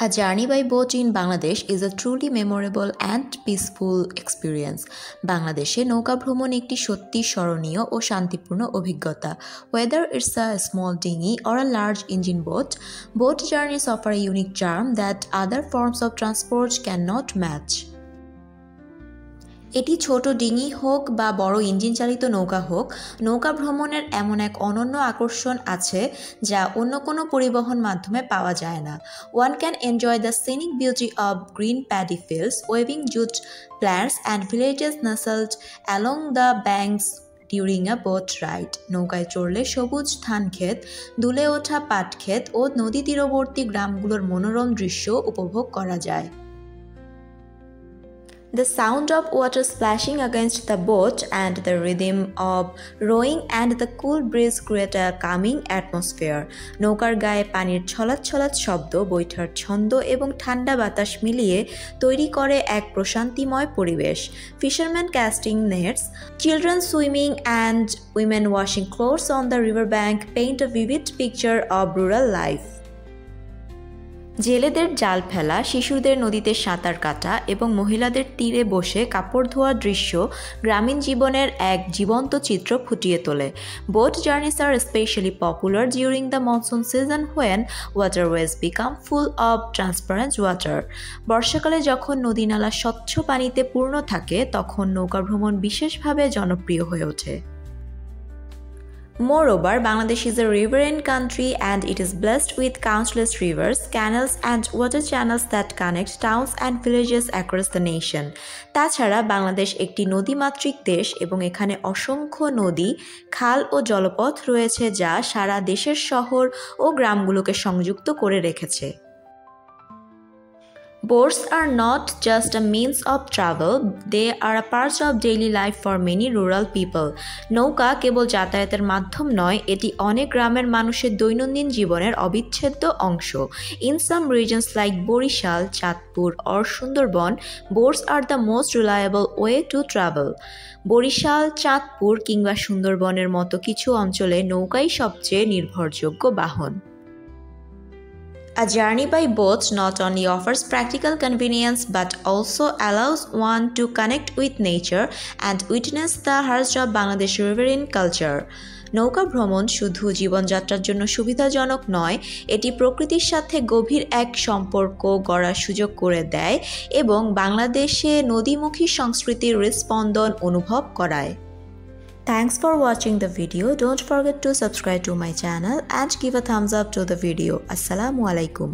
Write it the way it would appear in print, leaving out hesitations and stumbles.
A journey by boat in Bangladesh is a truly memorable and peaceful experience. বাংলাদেশে নৌকা ভ্রমণ একটি সত্যি স্মরণীয় ও শান্তিপূর্ণ অভিজ্ঞতা. Whether it's a small dinghy or a large engine boat journeys offer a unique charm that other forms of transport cannot match. এটি ছোট ডিঙি হোক বা বড় ইঞ্জিন চালিত নৌকা হোক, নৌকা ভ্রমণের এমন এক অনন্য আকর্ষণ আছে যা অন্য কোনো পরিবহন মাধ্যমে পাওয়া যায় না। One can enjoy the scenic beauty of green paddy fields, waving jute plants and villages nestled along the banks during a boat ride. নৌকায় চড়লে সবুজ ধানক্ষেত, দুলে ওঠা পাটক্ষেত ও নদী তীরবর্তী গ্রামগুলোর মনোরম দৃশ্য উপভোগ করা যায়। The sound of water splashing against the boat and the rhythm of rowing and the cool breeze create a calming atmosphere. নৌকার গায়ে পানির ছলাৎ ছলাৎ শব্দ, বৈঠার ছন্দ এবং ঠান্ডা বাতাস মিলিয়ে তৈরি করে এক প্রশান্তিময় পরিবেশ। Fishermen casting nets, children swimming and women washing clothes on the riverbank paint a vivid picture of rural life. জেলেদের জাল ফেলা, শিশুদের নদীতে সাঁতার কাটা এবং মহিলাদের তীরে বসে কাপড় ধোয়ার দৃশ্য গ্রামীণ জীবনের এক জীবন্ত চিত্র ফুটিয়ে তোলে। Boat journeys are especially popular during the monsoon season when waterways become full of transparent water. বর্ষাকালে যখন নদী-নালা স্বচ্ছ পানিতে পূর্ণ থাকে, তখন নৌকা ভ্রমণ বিশেষভাবে জনপ্রিয় হয়ে ওঠে। Moreover, Bangladesh is a riverine country and it is blessed with countless rivers, canals and water channels that connect towns and villages across the nation. তাছাড়া বাংলাদেশ একটি নদীমাতৃক দেশ এবং এখানে অসংখ্য নদী, খাল ও জলপথ রয়েছে যা সারা দেশের শহর ও গ্রামগুলোকে সংযুক্ত করে রেখেছে। Boats are not just a means of travel, they are a part of daily life for many rural people. নৌকা কেবল যাতায়াতের মাধ্যম নয়, এটি অনেক গ্রামের মানুষের দৈনন্দিন জীবনের অবিচ্ছেদ্য অংশ। In some regions like Borishal, Chatpur or Sundarban, boats are the most reliable way to travel. Barishal, Chandpur কিংবা সুন্দরবনের মতো কিছু অঞ্চলে নৌকাই সবচেয়ে নির্ভরযোগ্য বাহন। A journey by boat not only offers practical convenience but also allows one to connect with nature and witness the heart of Bangladesh riverine culture. নৌকা ভ্রমণ শুধু জীবনযাত্রার জন্য সুবিধাজনক নয়, এটি প্রকৃতির সাথে গভীর এক সম্পর্ক গড়ার সুযোগ করে দেয় এবং বাংলাদেশে নদীমুখী সংস্কৃতির হৃৎস্পন্দন অনুভব করায়। Thanks for watching the video. Don't forget to subscribe to my channel and give a thumbs up to the video. Assalamu alaikum.